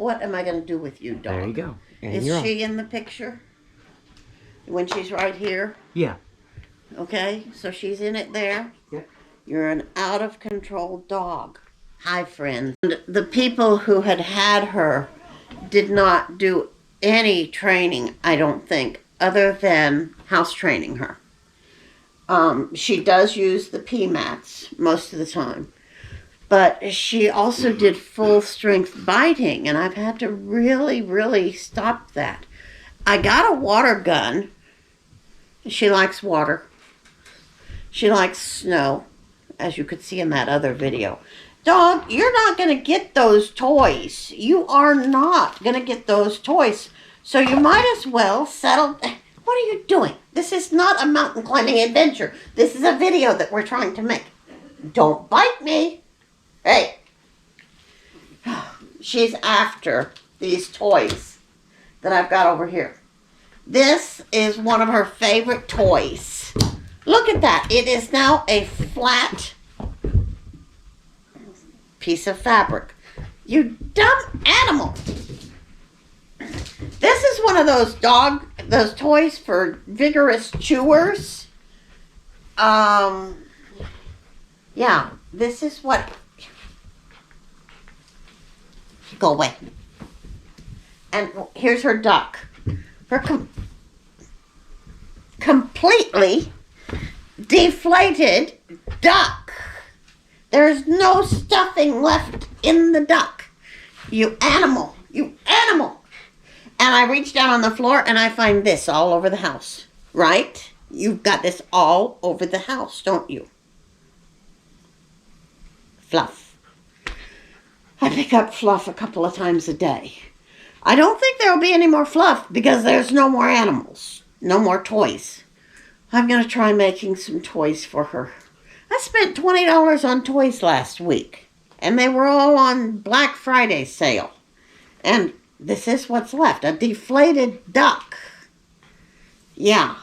what am I going to do with you, dog? There you go. And Is she in the picture? When she's right here? Yeah. Okay, so she's in it there. Yep. You're an out-of-control dog. Hi, friends. And the people who had her did not do any training, I don't think, other than house training her. She does use the pee mats most of the time. But she also did full-strength biting, and I've had to really, really stop that. I got a water gun. She likes water. She likes snow, as you could see in that other video. Dog, you're not going to get those toys. You are not going to get those toys. So you might as well settle. What are you doing? This is not a mountain climbing adventure. This is a video that we're trying to make. Don't bite me. Hey. She's after these toys that I've got over here. This is one of her favorite toys. Look at that. It is now a flat piece of fabric. You dumb animal. This is one of those toys for vigorous chewers. Yeah, this is what. Go away. And here's her duck. Her completely deflated duck. There's no stuffing left in the duck. You animal. You animal. And I reach down on the floor and I find this all over the house. Right? You've got this all over the house, don't you? Fluff. I pick up Fluff a couple of times a day. I don't think there will be any more Fluff because there's no more animals. No more toys. I'm going to try making some toys for her. I spent $20 on toys last week. And they were all on Black Friday sale. And this is what's left. A deflated duck. Yeah.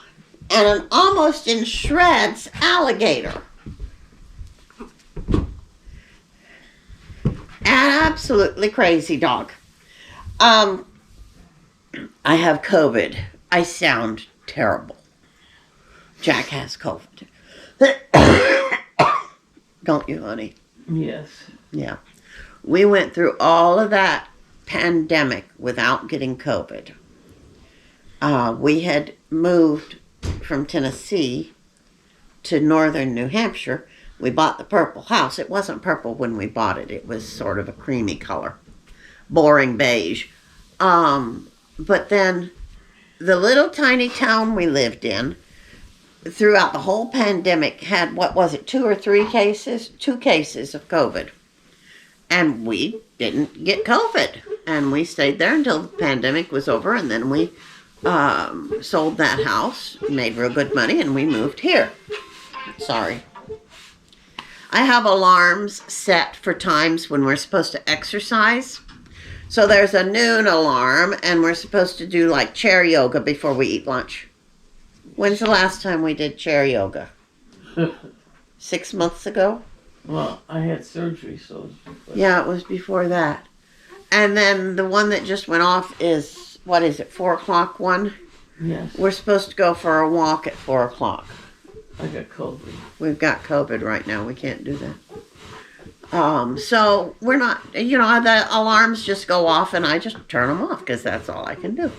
And an almost in shreds alligator. An absolutely crazy dog. I have COVID. I sound terrible. Jack has COVID. Don't you, honey? Yes. Yeah. We went through all of that pandemic without getting COVID. We had moved from Tennessee to northern New Hampshire. We bought the purple house. It wasn't purple when we bought it. It was sort of a creamy color. Boring beige. But then the little tiny town we lived in, throughout the whole pandemic, had, what was it, 2 or 3 cases? 2 cases of COVID. And we didn't get COVID. And we stayed there until the pandemic was over. And then we sold that house, made real good money, and we moved here. Sorry. I have alarms set for times when we're supposed to exercise. So there's a noon alarm, and we're supposed to do like chair yoga before we eat lunch. When's the last time we did chair yoga? 6 months ago? Well, I had surgery, so... Yeah, it was before that. And then the one that just went off is, what is it, 4 o'clock one? Yes. We're supposed to go for a walk at 4 o'clock. I got COVID. We've got COVID right now. We can't do that. So we're not, the alarms just go off and I just turn them off because that's all I can do.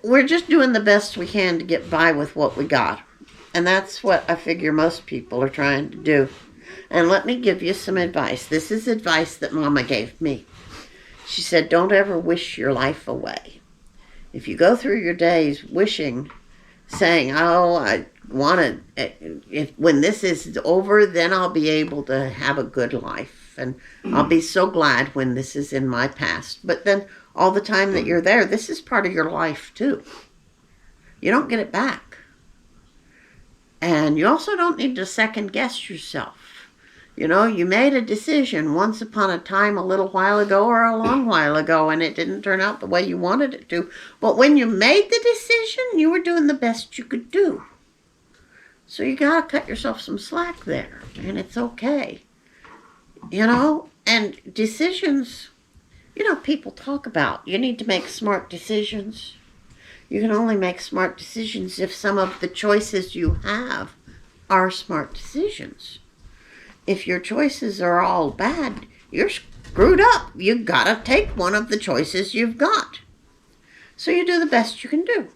We're just doing the best we can to get by with what we got. And that's what I figure most people are trying to do. And let me give you some advice. This is advice that Mama gave me. She said, don't ever wish your life away. If you go through your days wishing, saying, oh, I want to, when this is over, then I'll be able to have a good life. And I'll be so glad when this is in my past. But then all the time that you're there, this is part of your life too. You don't get it back. And you also don't need to second guess yourself. You made a decision once upon a time a little while ago or a long while ago, and it didn't turn out the way you wanted it to. But when you made the decision, you were doing the best you could do. So you got to cut yourself some slack there, and it's okay. And decisions, people talk about you need to make smart decisions. You can only make smart decisions if some of the choices you have are smart decisions. If your choices are all bad, you're screwed up. You gotta take one of the choices you've got. So you do the best you can do.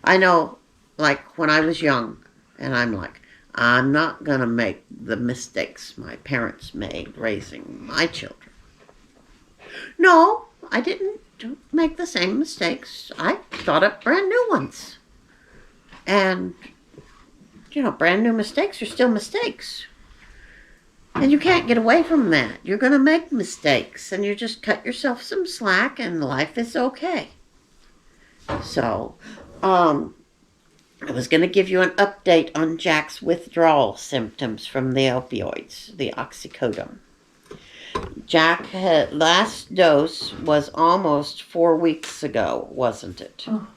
I know, like when I was young, and I'm like, I'm not gonna make the mistakes my parents made raising my children. No, I didn't make the same mistakes. I thought up brand new ones. And, brand new mistakes are still mistakes. And you can't get away from that. You're going to make mistakes, and you just cut yourself some slack, and life is okay. So, I was going to give you an update on Jack's withdrawal symptoms from the opioids, the oxycodone. Jack had last dose was almost 4 weeks ago, wasn't it? Oh.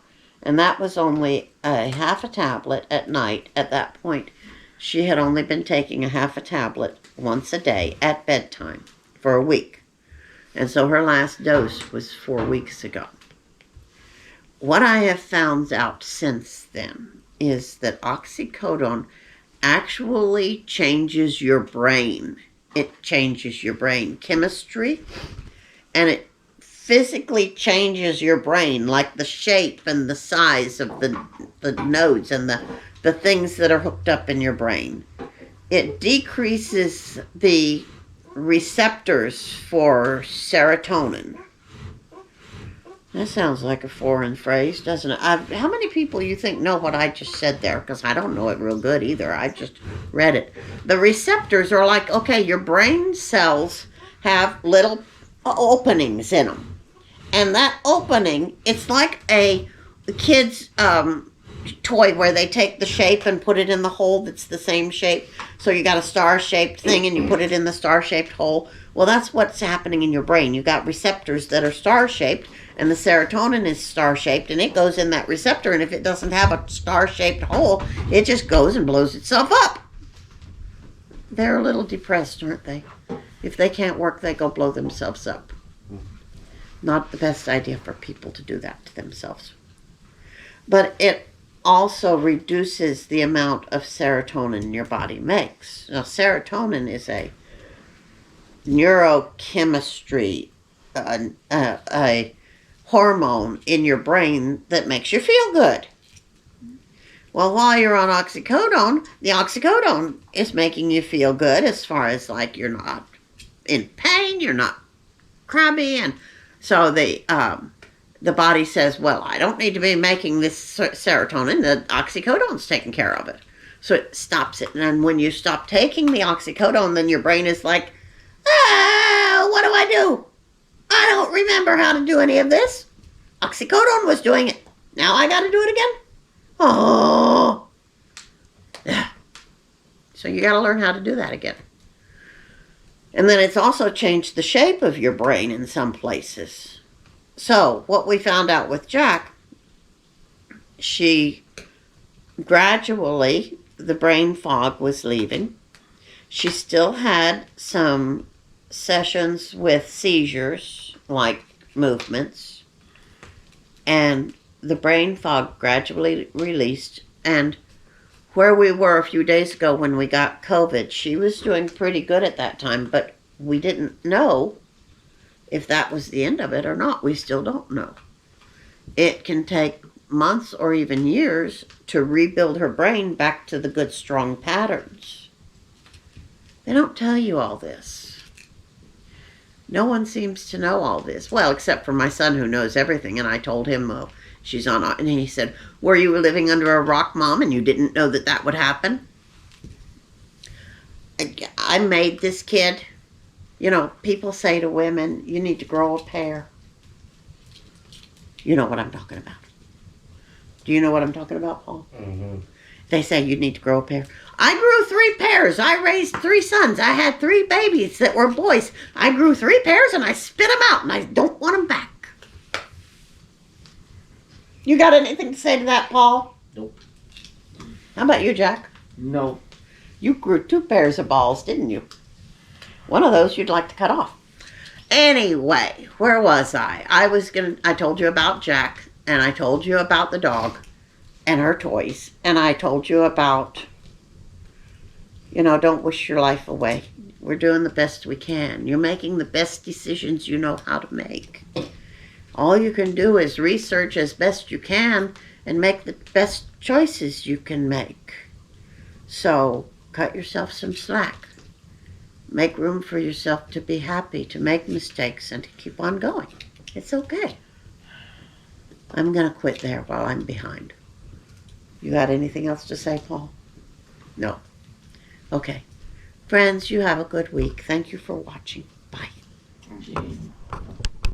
And that was only a half a tablet at night. At that point, she had only been taking a half a tablet once a day at bedtime for a week. And so her last dose was 4 weeks ago. What I have found out since then is that oxycodone actually changes your brain. It changes your brain chemistry, and it physically changes your brain, like the shape and the size of the nodes and the things that are hooked up in your brain. It decreases the receptors for serotonin. That sounds like a foreign phrase, doesn't it? How many people you think know what I just said there? Because I don't know it real good either. I just read it. The receptors are like, okay, your brain cells have little openings in them. And that opening, it's like a kid's toy where they take the shape and put it in the hole that's the same shape. So you got a star-shaped thing and you put it in the star-shaped hole. Well, that's what's happening in your brain. You got receptors that are star-shaped, and the serotonin is star-shaped, and it goes in that receptor, and if it doesn't have a star-shaped hole, it just goes and blows itself up. They're a little depressed, aren't they? If they can't work, they go blow themselves up. Not the best idea for people to do that to themselves. But it also reduces the amount of serotonin your body makes. Now, serotonin is a neurochemistry, a hormone in your brain that makes you feel good. Well, while you're on oxycodone, the oxycodone is making you feel good as far as like you're not in pain, you're not crabby, and so the body says, well, I don't need to be making this serotonin. The oxycodone's taking care of it. So it stops it. And when you stop taking the oxycodone, then your brain is like, what do I do? I don't remember how to do any of this. Oxycodone was doing it. Now I got to do it again? Oh. So you got to learn how to do that again. And then it's also changed the shape of your brain in some places. So what we found out with Jack, she gradually, the brain fog was leaving. She still had some sessions with seizures, like movements, and the brain fog gradually released. And where we were a few days ago when we got COVID, she was doing pretty good at that time, but we didn't know if that was the end of it or not. We still don't know. It can take months or even years to rebuild her brain back to the good, strong patterns. They don't tell you all this. No one seems to know all this. Well, except for my son, who knows everything. And I told him, well, she's on, and he said, were you living under a rock, Mom, and you didn't know that that would happen? I made this kid. You know, people say to women, you need to grow a pair. You know what I'm talking about. Do you know what I'm talking about, Paul? Mm-hmm. They say you need to grow a pair. I grew 3 pairs. I raised 3 sons. I had 3 babies that were boys. I grew 3 pairs and I spit them out and I don't want them back. You got anything to say to that, Paul? Nope. How about you, Jack? No. You grew 2 pairs of balls, didn't you? One of those you'd like to cut off. Anyway, where was I? I told you about Jack, and I told you about the dog and her toys, and I told you about, don't wish your life away. We're doing the best we can. You're making the best decisions you know how to make. All you can do is research as best you can and make the best choices you can make. So, cut yourself some slack. Make room for yourself to be happy, to make mistakes, and to keep on going. It's okay. I'm going to quit there while I'm behind. You got anything else to say, Paul? No. Okay. Friends, you have a good week. Thank you for watching. Bye. Gene.